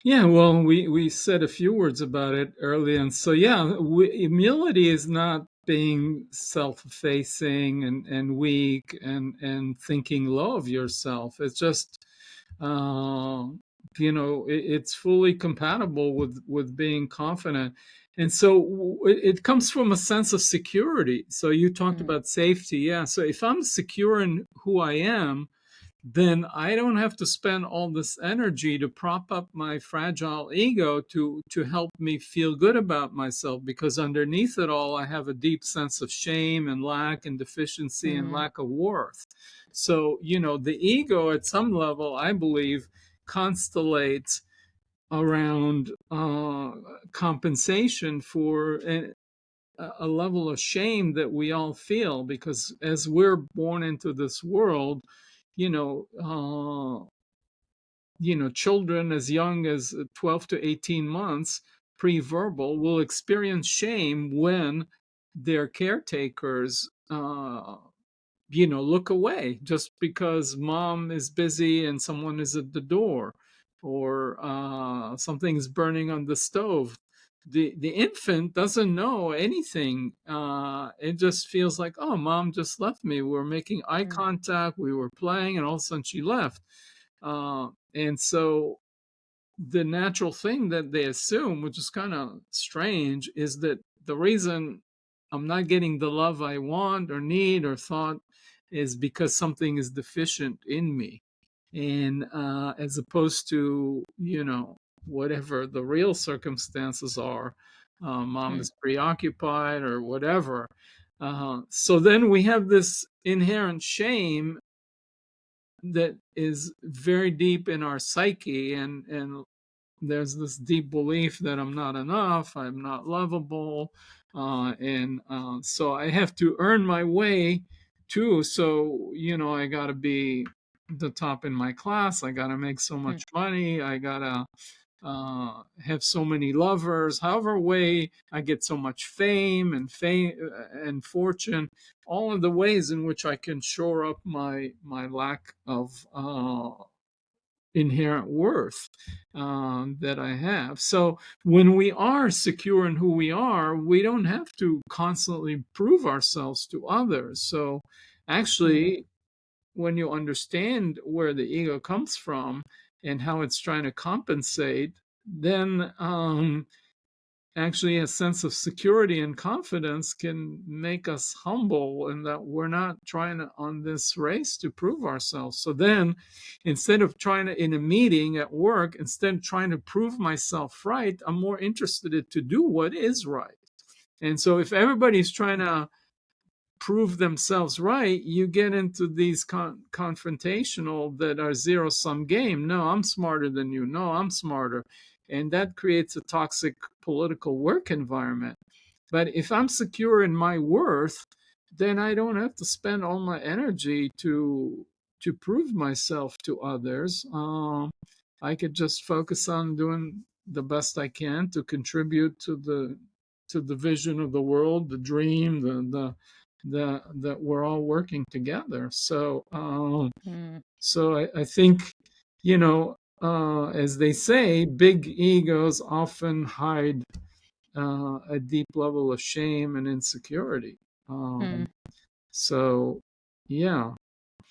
Yeah, well, we said a few words about it earlier, and so yeah, humility is not being self-effacing and weak and thinking low of yourself. It's just, uh, it's fully compatible with being confident, and so it comes from a sense of security. So you talked Mm, about safety, yeah. So if I'm secure in who I am, then I don't have to spend all this energy to prop up my fragile ego to help me feel good about myself, because underneath it all I have a deep sense of shame and lack and deficiency and mm, lack of worth. So, the ego at some level, I believe, constellates around compensation for a level of shame that we all feel, because as we're born into this world, you know, uh, children as young as 12 to 18 months, pre-verbal, will experience shame when their caretakers, look away just because mom is busy and someone is at the door, or something's burning on the stove. The infant doesn't know anything. It just feels like, oh, mom just left me. We were making eye mm, contact, we were playing, and all of a sudden she left. And so the natural thing that they assume, which is kind of strange, is that the reason I'm not getting the love I want or need or thought is because something is deficient in me. And as opposed to, whatever the real circumstances are, mom mm, is preoccupied or whatever. So then we have this inherent shame that is very deep in our psyche, and there's this deep belief that I'm not enough, I'm not lovable, and so I have to earn my way too. So I got to be the top in my class. I got to make so mm, much money. I got to have so many lovers. However way I get so much fame and fortune, all of the ways in which I can shore up my lack of inherent worth that I have. So when we are secure in who we are, we don't have to constantly prove ourselves to others. So actually, when you understand where the ego comes from and how it's trying to compensate, then actually a sense of security and confidence can make us humble, and that we're not trying to, on this race, to prove ourselves. So then, instead of trying to, in a meeting at work, instead of trying to prove myself right, I'm more interested to do what is right. And so if everybody's trying to prove themselves right, you get into these confrontational that are zero sum game. No, I'm smarter than you. No, I'm smarter. And that creates a toxic political work environment. But if I'm secure in my worth, then I don't have to spend all my energy to prove myself to others. I could just focus on doing the best I can to contribute to the vision of the world, the dream, that we're all working together. So I think, as they say, big egos often hide a deep level of shame and insecurity. Mm. So yeah.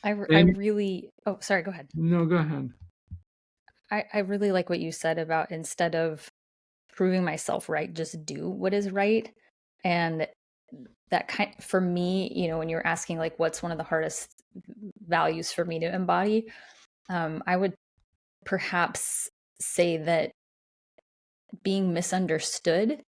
I And really, oh, sorry, go ahead. no, go ahead. I really like what you said about instead of proving myself right, just do what is right. And that kind for me, when you're asking like what's one of the hardest values for me to embody, I would perhaps say that being misunderstood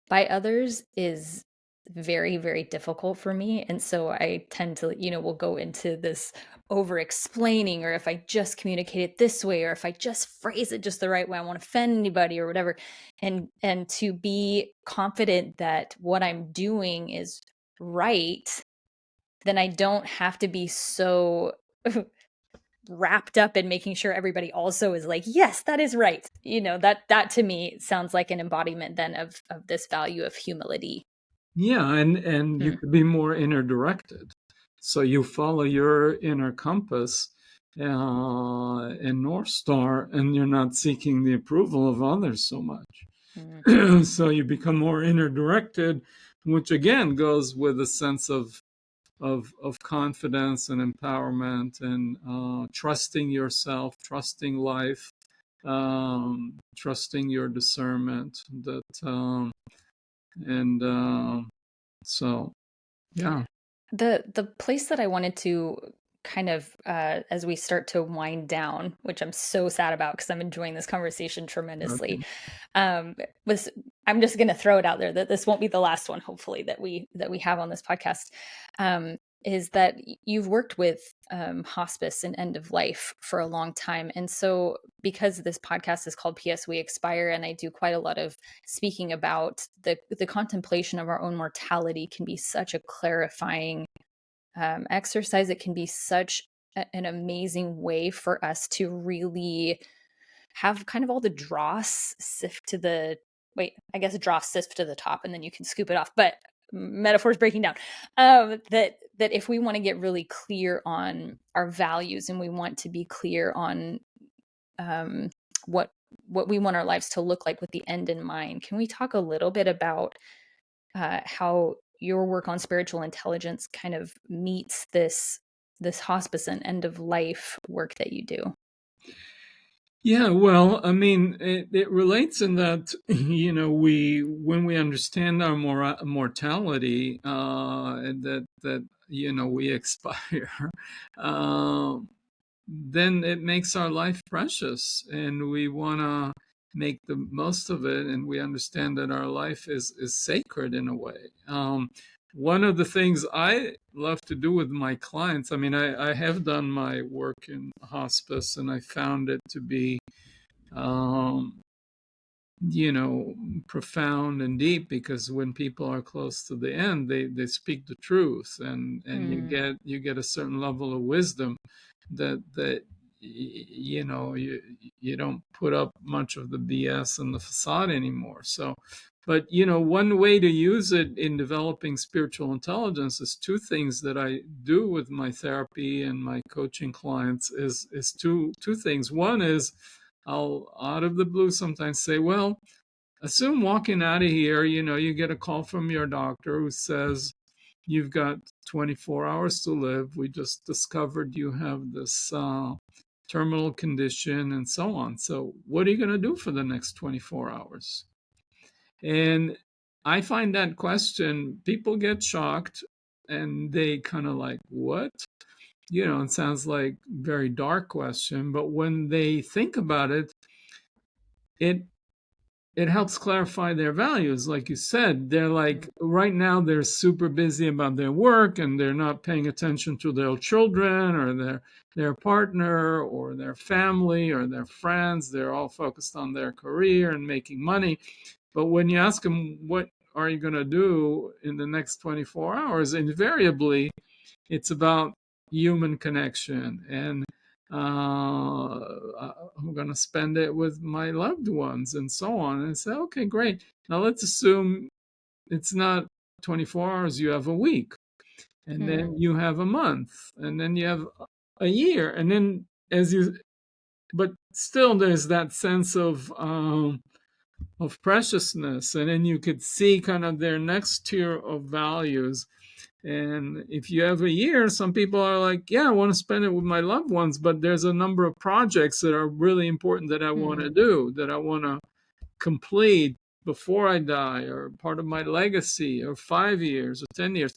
by others is very, very difficult for me. And so I tend to, will go into this over explaining, or if I just communicate it this way, or if I just phrase it just the right way, I won't offend anybody or whatever. And to be confident that what I'm doing is right, then I don't have to be so wrapped up in making sure everybody also is like, yes, that is right. That to me sounds like an embodiment then of this value of humility. Yeah, and you Mm, could be more inner directed. So you follow your inner compass and North Star, and you're not seeking the approval of others so much. mm, So you become more inner directed, which again goes with a sense of confidence and empowerment and trusting yourself, trusting life, trusting your discernment. That and so yeah. the place that I wanted to kind of as we start to wind down, which I'm so sad about because I'm enjoying this conversation tremendously, Okay. um was I'm just going to throw it out there that this won't be the last one, hopefully, that we have on this podcast. Is that you've worked with hospice and end of life for a long time, and so because this podcast is called PS We Expire, and I do quite a lot of speaking about the contemplation of our own mortality, can be such a clarifying exercise. It can be such an amazing way for us to really have kind of all the dross sift to the wait, I guess dross sift to the top, and then you can scoop it off. But metaphors breaking down. That if we want to get really clear on our values and we want to be clear on um, what we want our lives to look like with the end in mind, can we talk a little bit about how your work on spiritual intelligence kind of meets this hospice and end of life work that you do? Yeah, well, I mean, it relates in that, we when we understand our mortality, that we expire, um, then it makes our life precious, and we want to make the most of it, and we understand that our life is sacred in a way. One of the things I love to do with my clients, I mean, I have done my work in hospice, and I found it to be um, profound and deep, because when people are close to the end, they speak the truth, and Mm, you get a certain level of wisdom that you don't put up much of the BS in the facade anymore. So, but one way to use it in developing spiritual intelligence is two things that I do with my therapy and my coaching clients is two things. One is I'll out of the blue sometimes say, well, assume walking out of here, you get a call from your doctor who says you've got 24 hours to live. We just discovered you have this terminal condition and so on. So, what are you going to do for the next 24 hours? And I find that question, people get shocked and they kind of like, what? It sounds like very dark question, but when they think about it, it it helps clarify their values. Like you said, they're like right now they're super busy about their work and they're not paying attention to their children or their partner or their family or their friends. They're all focused on their career and making money. But when you ask them, what are you going to do in the next 24 hours, invariably it's about human connection and I'm going to spend it with my loved ones and so on. And say, okay, great. Now let's assume it's not 24 hours, you have a week, and then you have a month, and then you have a year. And then but still there's that sense of preciousness. And then you could see kind of their next tier of values. And if you have a year, some people are like, yeah, I want to spend it with my loved ones, but there's a number of projects that are really important that I want to do, that I want to complete before I die, or part of my legacy, or 5 years or 10 years.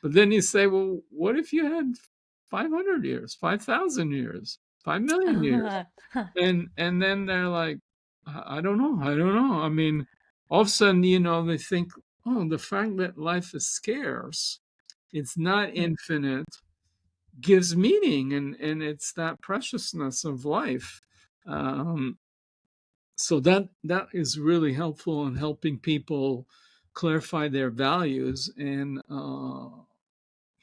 But then you say, well, what if you had 500 years, 5,000 years, 5 million years? And then they're like, I don't know. I don't know. I mean, all of a sudden, they think, oh, the fact that life is scarce, it's not infinite, gives meaning, and it's that preciousness of life. Um, so that is really helpful in helping people clarify their values and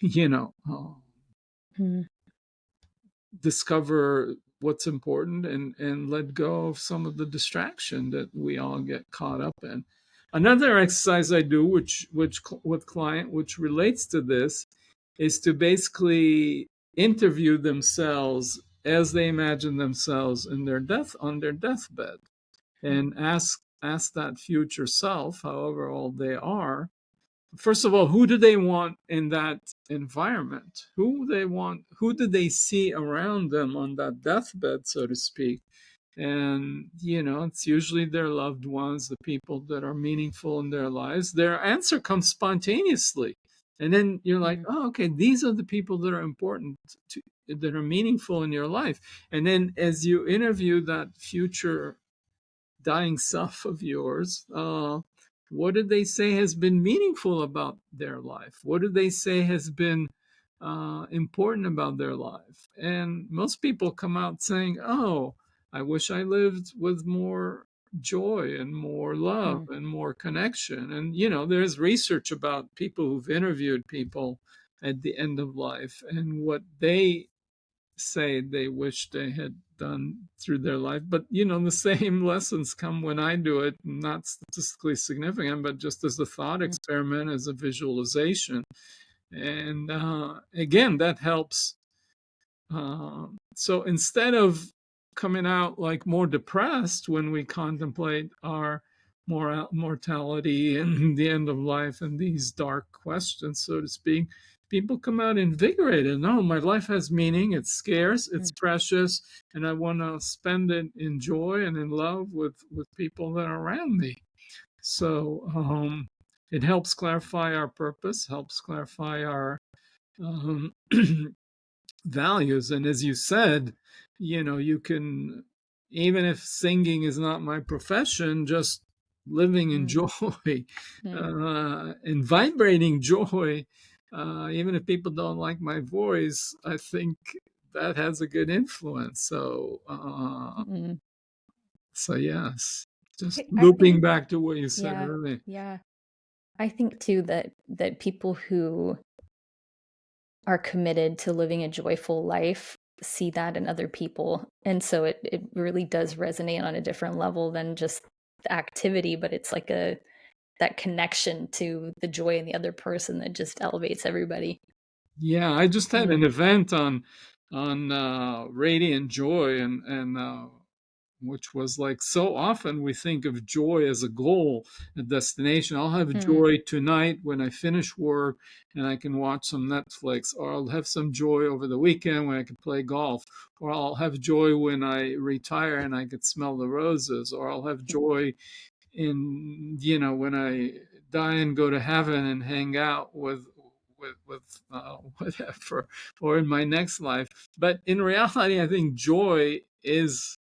you know uh, discover what's important and let go of some of the distraction that we all get caught up in. Another exercise I do, which with client, which relates to this, is to basically interview themselves as they imagine themselves in their death on their deathbed, and ask that future self, however old they are, first of all, who do they want in that environment? Who do they see around them on that deathbed, so to speak? And it's usually their loved ones, the people that are meaningful in their lives. Their answer comes spontaneously, and then you're like, oh, okay, these are the people that are important that are meaningful in your life. And then as you interview that future dying self of yours, what did they say has been meaningful about their life? What did they say has been important about their life? And most people come out saying, oh, I wish I lived with more joy and more love and more connection. And, there's research about people who've interviewed people at the end of life and what they say they wish they had done through their life. But the same lessons come when I do it, not statistically significant, but just as a thought experiment, as a visualization. And again, that helps. So instead of coming out like more depressed when we contemplate our mortality and the end of life and these dark questions, so to speak, people come out invigorated. No, my life has meaning. It's scarce. It's precious, and I want to spend it in joy and in love with people that are around me. So it helps clarify our purpose. Helps clarify our um, values. And as you said, you can, even if singing is not my profession, just living in joy and vibrating joy, even if people don't like my voice, I think that has a good influence. So yes, just I looping think, back to what you said yeah, earlier. yeah. I think too that people who are committed to living a joyful life see that in other people. And so it really does resonate on a different level than just the activity, but it's like that connection to the joy in the other person that just elevates everybody. Yeah, I just had Mm, an event on radiant joy, and which was like, so often we think of joy as a goal, a destination. I'll have mm, joy tonight when I finish work and I can watch some Netflix, or I'll have some joy over the weekend when I can play golf, or I'll have joy when I retire and I can smell the roses, or I'll have joy in, when I die and go to heaven and hang out with whatever, or in my next life. But in reality, I think joy is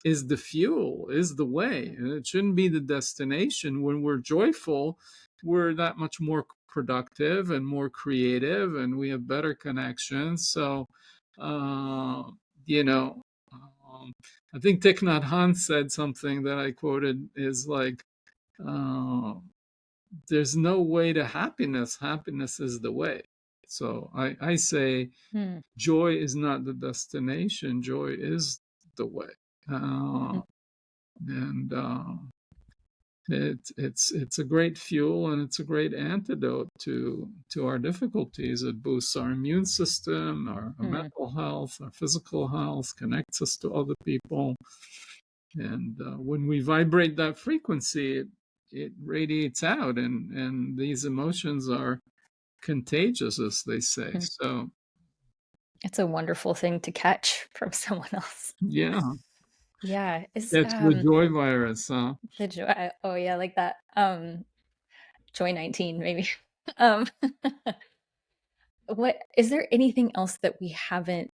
the fuel, is the way, and it shouldn't be the destination. When we're joyful, we're that much more productive and more creative, and we have better connections. So, uh, you know, I think Thich Nhat Hanh said something that I quoted, is like, uh, "There's no way to happiness. Happiness is the way." So I say mm, joy is not the destination. Joy is the way. Uh, mm, and it's a great fuel, and it's a great antidote to our difficulties. It boosts our immune system, our mm. mental health, our physical health, connects us to other people, and when we vibrate that frequency, it radiates out, and these emotions are contagious, as they say. Mm. So It's a wonderful thing to catch from someone else. yeah, Yeah, is it's the joy virus, huh? the joy, oh yeah, like that joy 19 maybe. Um what is there anything else that we haven't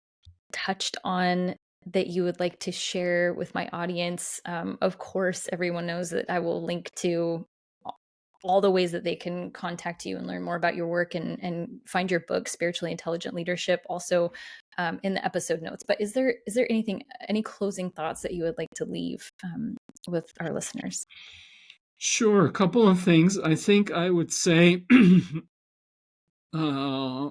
touched on that you would like to share with my audience? Of course, everyone knows that I will link to a- all the ways that they can contact you and learn more about your work and find your book, Spiritually Intelligent Leadership, also in the episode notes. But is there anything, any closing thoughts that you would like to leave with our listeners? Sure, a couple of things. I think I would say uh,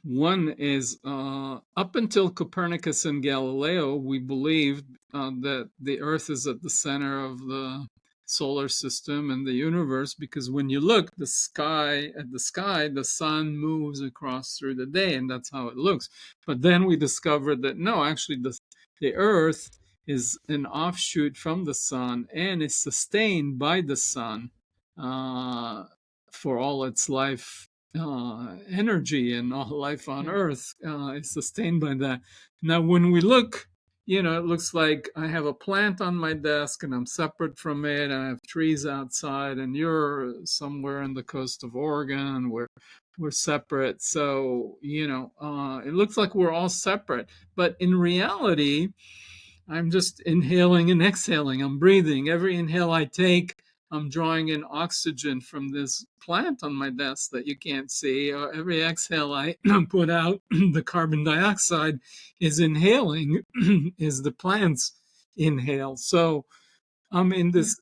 one is, up until Copernicus and Galileo, we believed that the Earth is at the center of the solar system and the universe, because when you look at the sky, the sun moves across through the day, and that's how it looks. But then we discovered that no, actually, the Earth is an offshoot from the sun and is sustained by the sun uh, for all its life, energy, and all life on Mm, Earth is sustained by that. Now, when we look, it looks like I have a plant on my desk and I'm separate from it. I have trees outside, and you're somewhere in the coast of Oregon. We're separate. So, it looks like we're all separate. But in reality, I'm just inhaling and exhaling. I'm breathing. Every inhale I take, I'm drawing in oxygen from this plant on my desk that you can't see. Every exhale I put out, the carbon dioxide is inhaling, is the plant's inhale. So I'm in mm, this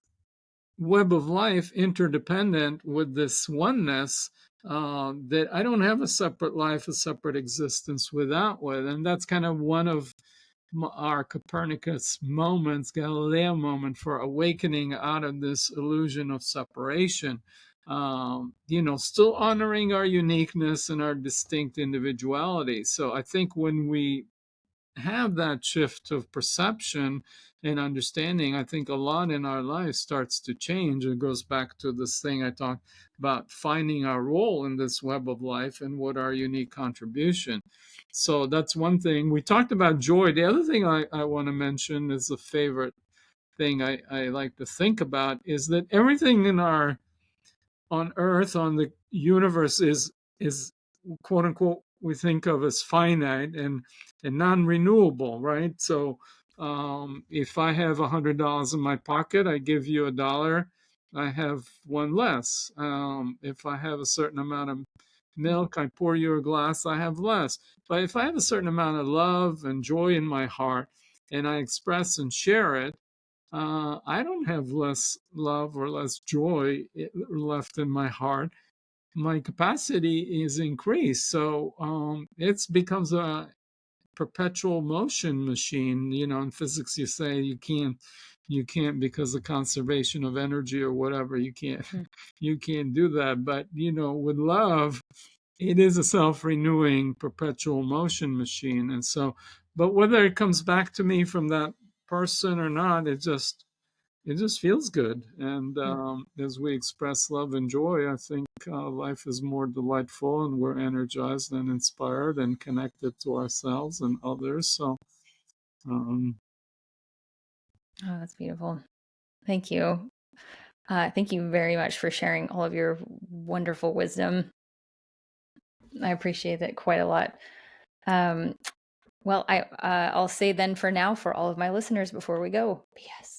web of life, interdependent with this oneness, that I don't have a separate life, a separate existence without with. And that's kind of one of our Copernicus moments, Galileo moment, for awakening out of this illusion of separation. Still honoring our uniqueness and our distinct individuality. So I think when we have that shift of perception and understanding, I think a lot in our life starts to change. It goes back to this thing I talked about, finding our role in this web of life and what our unique contribution. So that's one thing. We talked about joy. The other thing I want to mention is a favorite thing I like to think about, is that everything in our on Earth, on the universe, is quote unquote, we think of as finite and non-renewable, right? So if I have $100 in my pocket, I give you $1, I have one less. If I have a certain amount of mm, milk, I pour you a glass, I have less. But if I have a certain amount of love and joy in my heart, and I express and share it, I don't have less love or less joy left in my heart. My capacity is increased. So it becomes perpetual motion machine. In physics, you say you can't because of conservation of energy or whatever. You can't Mm. you can't do that. But with love, it is a self-renewing perpetual motion machine. And so, but whether it comes back to me from that person or not, it just feels good. And Mm. as we express love and joy, I think life is more delightful, and we're energized and inspired and connected to ourselves and others. So, um, Oh, that's beautiful. Thank you. Thank you very much for sharing all of your wonderful wisdom. I appreciate it quite a lot. Um, well, I'll say then for now for all of my listeners before we go, P.S.